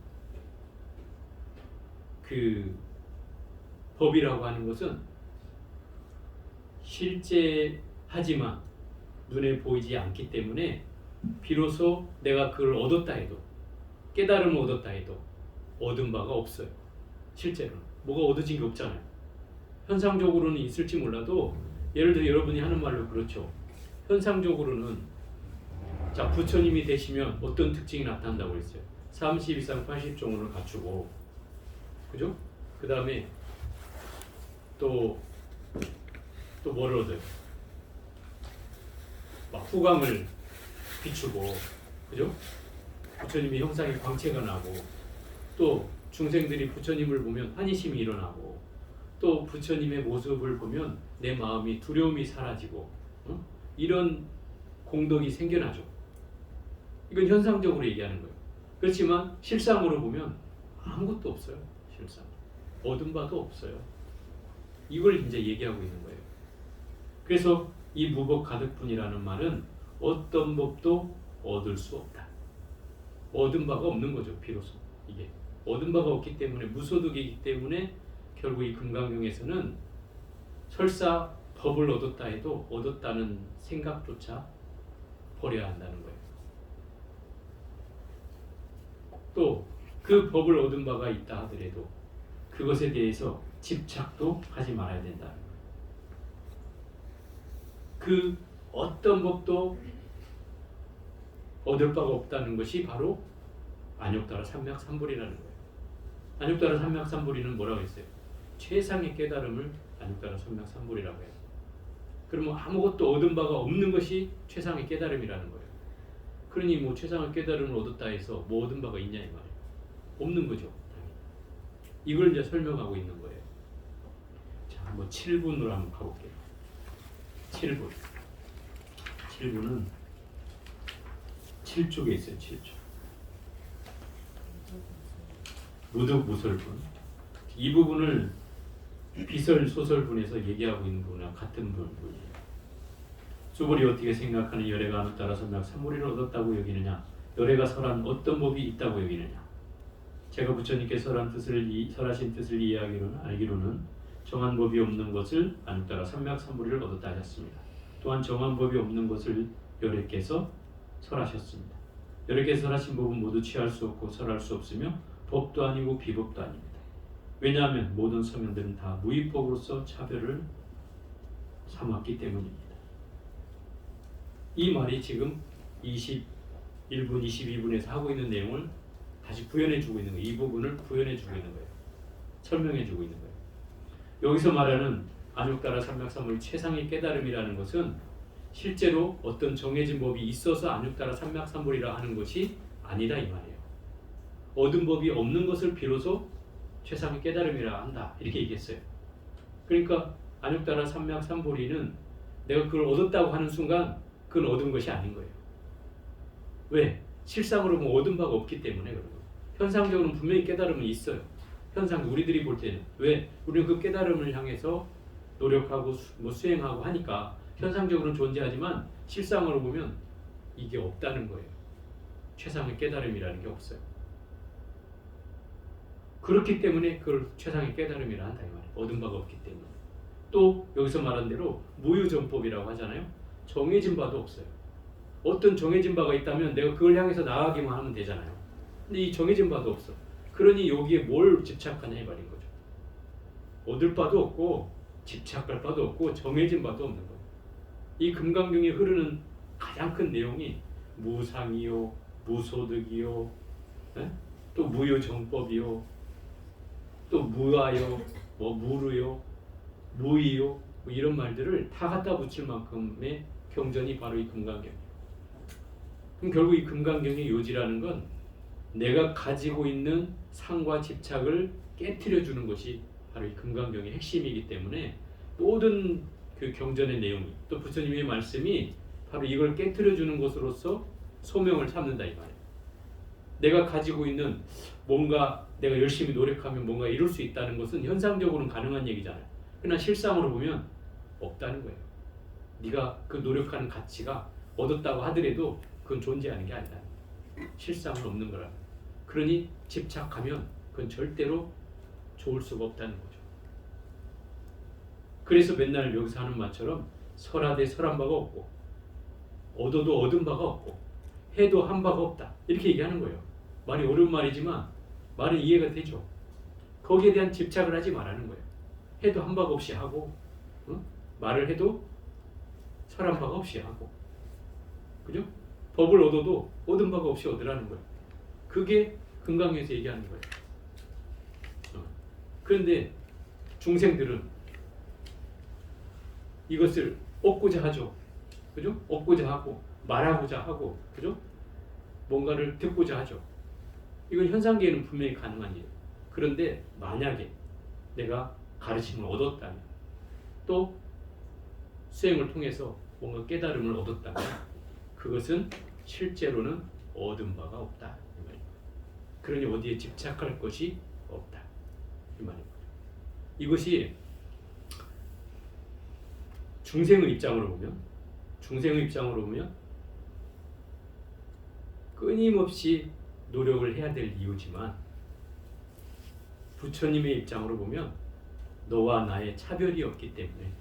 S1: 그 법이라고 하는 것은 실제하지만 눈에 보이지 않기 때문에 비로소 내가 그걸 얻었다 해도 깨달음을 얻었다 해도 얻은 바가 없어요. 실제로는 뭐가 얻어진 게 없잖아요. 현상적으로는 있을지 몰라도 예를 들어 여러분이 하는 말로 그렇죠. 현상적으로는 자 부처님이 되시면 어떤 특징이 나타난다고 했어요. 30 이상 80종을 갖추고 그죠? 그 다음에 또 뭐를 얻어요? 막 후광을 비추고 그죠? 부처님의 형상에 광채가 나고 또 중생들이 부처님을 보면 환희심이 일어나고 또 부처님의 모습을 보면 내 마음이 두려움이 사라지고 이런 공덕이 생겨나죠. 이건 현상적으로 얘기하는 거예요. 그렇지만 실상으로 보면 아무것도 없어요. 실상 얻은 바도 없어요. 이걸 이제 얘기하고 있는 거예요. 그래서 이 무법 가득분이라는 말은 어떤 법도 얻을 수 없다. 얻은 바가 없는 거죠. 비로소 이게 얻은 바가 없기 때문에 무소득이기 때문에 결국 이 금강경에서는 설사 법을 얻었다 해도 얻었다는 생각조차 버려야 한다는 거예요. 또 그 법을 얻은 바가 있다 하더라도 그것에 대해서 집착도 하지 말아야 된다는 거예요. 그 어떤 법도 얻을 바가 없다는 것이 바로 안욕따라 삼맥삼불이라는 거예요. 안욕따라 삼맥삼불이는 뭐라고 했어요? 최상의 깨달음을 안욕따라 삼맥삼불이라고 해요. 그러면 아무것도 얻은 바가 없는 것이 최상의 깨달음이라는 거예요. 그러니 뭐 최상의 깨달음을 얻었다 해서 뭐 얻은 바가 있냐 이 말이에요. 없는 거죠. 이걸 이제 설명하고 있는 거예요. 자, 한번 7분으로 한번 가볼게요. 7분. 7분은 7쪽에 있어요. 7쪽. 무득무설분. 이 부분을 비설소설분에서 얘기하고 있는 부분과 같은 부분이에요. 수불이 어떻게 생각하는 열애가 안혹따라 삼맥 삼보리를 얻었다고 여기느냐? 열애가 설한 어떤 법이 있다고 여기느냐? 제가 부처님께 설하신 뜻을 알기로는 정한 법이 없는 것을 안육따라 삼맥삼보리를 얻었다 하셨습니다. 또한 정한 법이 없는 것을 여래께서 설하셨습니다. 여래께서 설하신 법은 모두 취할 수 없고 설할 수 없으며 법도 아니고 비법도 아닙니다. 왜냐하면 모든 서면들은 다 무위법으로서 차별을 삼았기 때문입니다. 이 말이 지금 21분, 22분에서 하고 있는 내용을 다시 구현해주고 있는 거예요. 이 부분을 구현해주고 있는 거예요. 설명해주고 있는 거예요. 여기서 말하는 안육따라 삼맥삼보리 최상의 깨달음이라는 것은 실제로 어떤 정해진 법이 있어서 안육따라 삼맥삼보리라 하는 것이 아니다 이 말이에요. 얻은 법이 없는 것을 비로소 최상의 깨달음이라 한다 이렇게 얘기했어요. 그러니까 안육따라 삼맥삼보리는 내가 그걸 얻었다고 하는 순간 그건 얻은 것이 아닌 거예요. 왜? 실상으로 보면 얻은 바가 없기 때문에 그런 거예요. 현상적으로는 분명히 깨달음은 있어요. 현상 우리들이 볼 때는 왜? 우리는 그 깨달음을 향해서 노력하고 수행하고 하니까 현상적으로는 존재하지만 실상으로 보면 이게 없다는 거예요. 최상의 깨달음이라는 게 없어요. 그렇기 때문에 그걸 최상의 깨달음이라 한다 이 말이에요. 얻은 바가 없기 때문에. 또 여기서 말한 대로 무유정법이라고 하잖아요. 정해진 바도 없어요. 어떤 정해진 바가 있다면 내가 그걸 향해서 나아가기만 하면 되잖아요. 근데 이 정해진 바도 없어. 그러니 여기에 뭘 집착하냐 이 말인 거죠. 얻을 바도 없고 집착할 바도 없고 정해진 바도 없는 거예요. 이 금강경에 흐르는 가장 큰 내용이 무상이요, 무소득이요, 또 무유정법이요, 또 무아요, 무루요, 무이요, 뭐 이런 말들을 다 갖다 붙일 만큼의 경전이 바로 이 금강경이에요. 그럼 결국 이 금강경의 요지라는 건 내가 가지고 있는 상과 집착을 깨트려 주는 것이 바로 이 금강경의 핵심이기 때문에 모든 그 경전의 내용이 또 부처님의 말씀이 바로 이걸 깨트려 주는 것으로서 소명을 삼는다 이 말이에요. 내가 가지고 있는 뭔가 내가 열심히 노력하면 뭔가 이룰 수 있다는 것은 현상적으로는 가능한 얘기잖아요. 그러나 실상으로 보면 없다는 거예요. 네가 그 노력하는 가치가 얻었다고 하더라도 그건 존재하는 게 아니다. 실상은 없는 거라. 그러니 집착하면 그건 절대로 좋을 수가 없다는 거죠. 그래서 맨날 여기서 하는 말처럼 설하되 설한 바가 없고 얻어도 얻은 바가 없고 해도 한 바가 없다 이렇게 얘기하는 거예요. 말이 어려운 말이지만 말은 이해가 되죠. 거기에 대한 집착을 하지 말라는 거예요. 해도 한 바가 없이 하고 말을 해도 설한 바가 없이 하고 그죠? 법을 얻어도 얻은 바가 없이 얻으라는 거예요. 그게 금강경에서 얘기하는 거예요. 그런데 중생들은 이것을 얻고자 하죠. 그죠? 얻고자 하고 말하고자 하고 그죠? 뭔가를 듣고자 하죠. 이건 현상계에는 분명히 가능한 일이에요. 그런데 만약에 내가 가르침을 얻었다면 또 수행을 통해서 뭔가 깨달음을 얻었다면 그것은 실제로는 얻은 바가 없다 이 말입니다. 그러니 어디에 집착할 것이 없다 이 말입니다. 이것이 중생의 입장으로 보면 끊임없이 노력을 해야 될 이유지만 부처님의 입장으로 보면 너와 나의 차별이 없기 때문에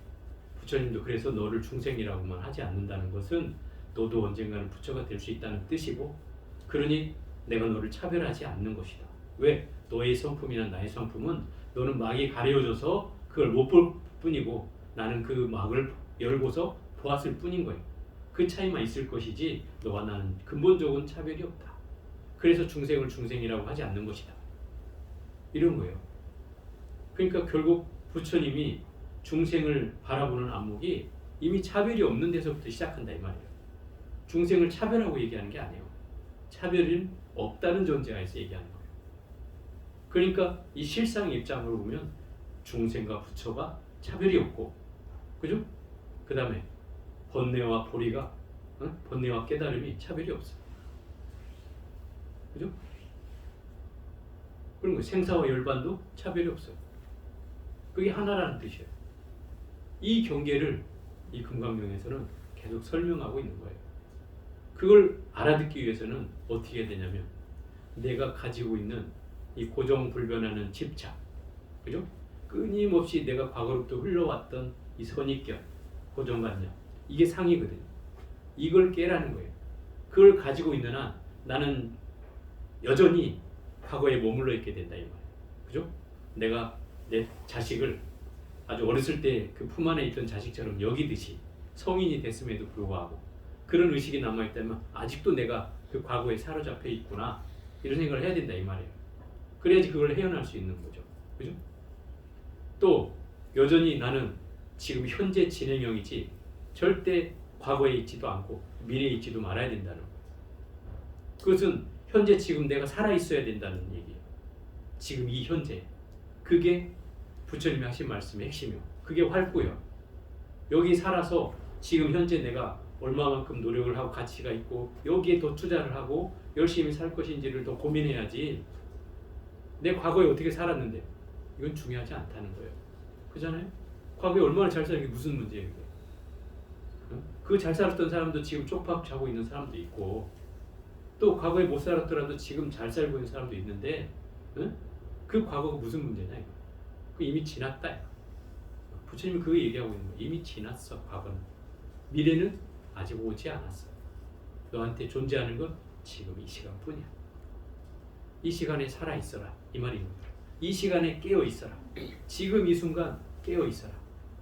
S1: 부처님도 그래서 너를 중생이라고만 하지 않는다는 것은 너도 언젠가는 부처가 될 수 있다는 뜻이고 그러니 내가 너를 차별하지 않는 것이다. 왜? 너의 성품이나 나의 성품은 너는 막이 가려져서 그걸 못 볼 뿐이고 나는 그 막을 열고서 보았을 뿐인 거예요. 그 차이만 있을 것이지 너와 나는 근본적인 차별이 없다. 그래서 중생을 중생이라고 하지 않는 것이다. 이런 거예요. 그러니까 결국 부처님이 중생을 바라보는 안목이 이미 차별이 없는 데서부터 시작한다 이 말이에요. 중생을 차별하고 얘기하는 게 아니에요. 차별은 없다는 전제하에서 얘기하는 거예요. 그러니까 이 실상의 입장으로 보면 중생과 부처가 차별이 없고 그죠? 그 다음에 번뇌와 보리가 번뇌와 깨달음이 차별이 없어요. 그죠? 그리고 생사와 열반도 차별이 없어요. 그게 하나라는 뜻이에요. 이 경계를 이 금강경에서는 계속 설명하고 있는 거예요. 그걸 알아듣기 위해서는 어떻게 해야 되냐면 내가 가지고 있는 이 고정불변하는 집착, 그죠? 끊임없이 내가 과거로부터 흘러왔던 이 선입견, 고정관념, 이게 상이거든요. 이걸 깨라는 거예요. 그걸 가지고 있는 한 나는 여전히 과거에 머물러 있게 된다 이 말이에요. 그죠? 내가 내 자식을 아주 어렸을 때 그 품 안에 있던 자식처럼 여기듯이 성인이 됐음에도 불구하고 그런 의식이 남아있다면 아직도 내가 그 과거에 사로잡혀 있구나 이런 생각을 해야 된다 이 말이에요. 그래야지 그걸 헤어날 수 있는 거죠. 그죠? 또 여전히 나는 지금 현재 진행형이지 절대 과거에 있지도 않고 미래에 있지도 말아야 된다는 거예요. 그것은 현재 지금 내가 살아있어야 된다는 얘기예요. 지금 이 현재. 그게 부처님이 하신 말씀의 핵심이요. 그게 활구예요. 여기 살아서 지금 현재 내가 얼마만큼 노력을 하고 가치가 있고 여기에 더 투자를 하고 열심히 살 것인지를 더 고민해야지 내 과거에 어떻게 살았는데 이건 중요하지 않다는 거예요. 그잖아요? 과거에 얼마나 잘 사는 게 무슨 문제예요. 그 잘 살았던 사람도 지금 쪽박 자고 있는 사람도 있고 또 과거에 못 살았더라도 지금 잘 살고 있는 사람도 있는데 그 과거가 무슨 문제냐 이거. 그 이미 지났다. 부처님이 그거 얘기하고 있는 거예요. 이미 지났어 과거는. 미래는 아직 오지 않았어. 너한테 존재하는 건 지금 이 시간뿐이야. 이 시간에 살아있어라 이 말입니다. 이 시간에 깨어있어라. 지금 이 순간 깨어있어라.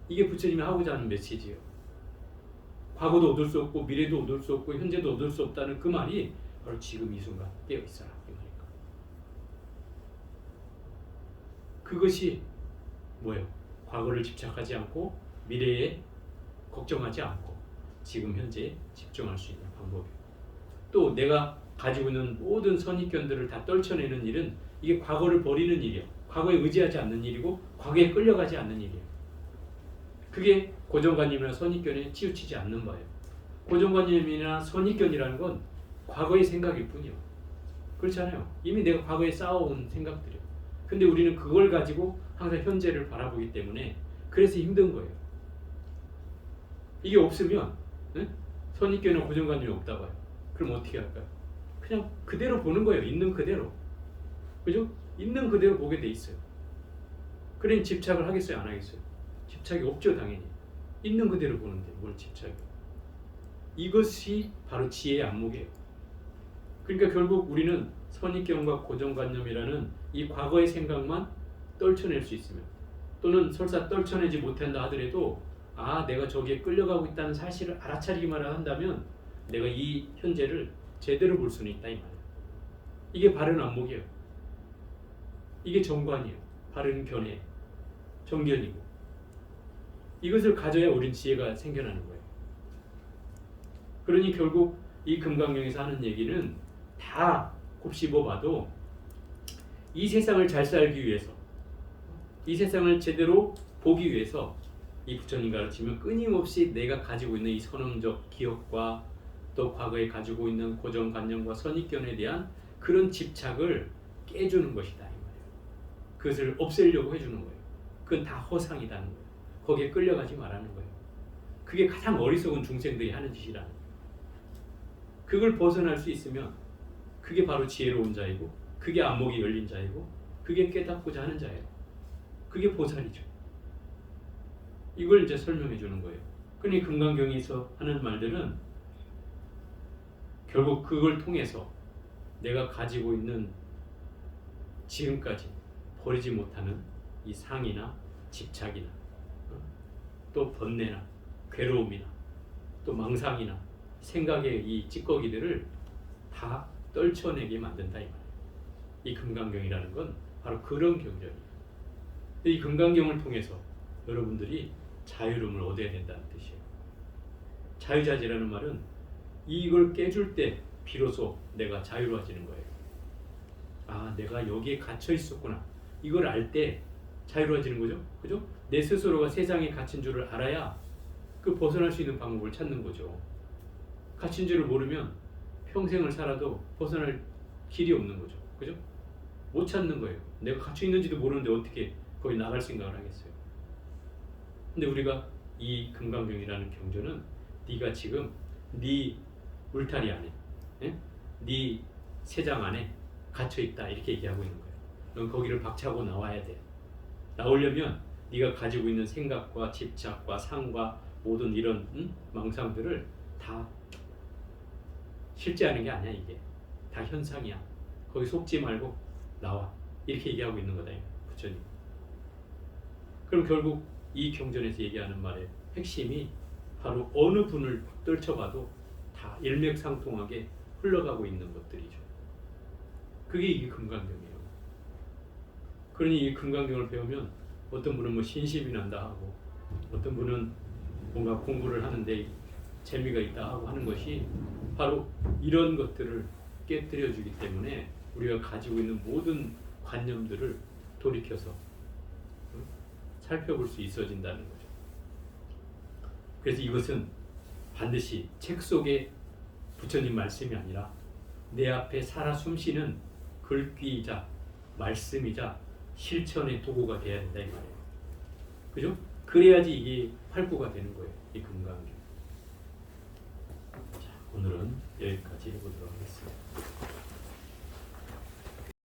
S1: 이게 부처님이 하고자 하는 메시지예요. 과거도 얻을 수 없고 미래도 얻을 수 없고 현재도 얻을 수 없다는 그 말이 바로 지금 이 순간 깨어있어라 이 말입니다. 그것이 뭐예요? 과거를 집착하지 않고 미래에 걱정하지 않고 지금 현재에 집중할 수 있는 방법이에요. 또 내가 가지고 있는 모든 선입견들을 다 떨쳐내는 일은 이게 과거를 버리는 일이에요. 과거에 의지하지 않는 일이고 과거에 끌려가지 않는 일이에요. 그게 고정관념이나 선입견에 치우치지 않는 거예요. 고정관념이나 선입견이라는 건 과거의 생각일 뿐이에요. 그렇잖아요. 이미 내가 과거에 쌓아온 생각들이에요. 근데 우리는 그걸 가지고 항상 현재를 바라보기 때문에 그래서 힘든 거예요. 이게 없으면 선입견이나 고정관념이 없다고 해요. 그럼 어떻게 할까요? 그냥 그대로 보는 거예요. 있는 그대로. 그죠? 있는 그대로 보게 돼 있어요. 그러니 집착을 하겠어요? 안 하겠어요? 집착이 없죠, 당연히. 있는 그대로 보는데 뭘 집착해. 이것이 바로 지혜의 안목이에요. 그러니까 결국 우리는 선입견과 고정관념이라는 이 과거의 생각만 떨쳐낼 수 있으면 또는 설사 떨쳐내지 못한다 하더라도 내가 저기에 끌려가고 있다는 사실을 알아차리기만 한다면 내가 이 현재를 제대로 볼 수는 있다 이 말이에요. 이게 바른 안목이에요. 이게 정관이에요. 바른 견해, 정견이고 이것을 가져야 우린 지혜가 생겨나는 거예요. 그러니 결국 이 금강경에서 하는 얘기는 다 곱씹어봐도 이 세상을 잘 살기 위해서 이 세상을 제대로 보기 위해서 이 부처님 가르치면 끊임없이 내가 가지고 있는 이 선험적 기억과 또 과거에 가지고 있는 고정관념과 선입견에 대한 그런 집착을 깨주는 것이다 이 말이에요. 그것을 없애려고 해주는 거예요. 그건 다 허상이라는 거예요. 거기에 끌려가지 말라는 거예요. 그게 가장 어리석은 중생들이 하는 짓이라는 거예요. 그걸 벗어날 수 있으면 그게 바로 지혜로운 자이고 그게 안목이 열린 자이고 그게 깨닫고자 하는 자예요. 그게 보살이죠. 이걸 이제 설명해 주는 거예요. 그러니 금강경에서 하는 말들은 결국 그걸 통해서 내가 가지고 있는 지금까지 버리지 못하는 이 상이나 집착이나 또 번뇌나 괴로움이나 또 망상이나 생각의 이 찌꺼기들을 다 떨쳐내게 만든다 이 말이에요. 이 금강경이라는 건 바로 그런 경전이에요. 이 금강경을 통해서 여러분들이 자유로움을 얻어야 된다는 뜻이에요. 자유자재라는 말은 이걸 깨줄 때 비로소 내가 자유로워지는 거예요. 내가 여기에 갇혀 있었구나. 이걸 알 때 자유로워지는 거죠. 그죠? 내 스스로가 세상에 갇힌 줄을 알아야 그 벗어날 수 있는 방법을 찾는 거죠. 갇힌 줄을 모르면 평생을 살아도 벗어날 길이 없는 거죠. 그죠? 못 찾는 거예요. 내가 갇혀 있는지도 모르는데 어떻게 거기 나갈 생각을 하겠어요. 근데 우리가 이 금강경이라는 경전은 네가 지금 네 울타리 안에 네 세장 안에 갇혀 있다 이렇게 얘기하고 있는 거예요. 넌 거기를 박차고 나와야 돼. 나오려면 네가 가지고 있는 생각과 집착과 상과 모든 이런 망상들을 다 실제하는 게 아니야. 이게 다 현상이야. 거기 속지 말고 나와. 이렇게 얘기하고 있는 거다. 부처님. 그럼 결국 이 경전에서 얘기하는 말의 핵심이 바로 어느 분을 떨쳐봐도 다 일맥상통하게 흘러가고 있는 것들이죠. 그게 이게 금강경이에요. 그러니 이 금강경을 배우면 어떤 분은 뭐 신심이 난다 하고 어떤 분은 뭔가 공부를 하는데 재미가 있다 하고 하는 것이 바로 이런 것들을 깨뜨려 주기 때문에 우리가 가지고 있는 모든 관념들을 돌이켜서 살펴볼 수 있어진다는 거죠. 그래서 이것은 반드시 책 속의 부처님 말씀이 아니라 내 앞에 살아 숨쉬는 글귀이자 말씀이자 실천의 도구가 되어야 된다 이 말이에요. 그죠? 그래야지 이게 활구가 되는 거예요. 이 금강경. 자, 오늘은 여기까지 해보도록 하겠습니다.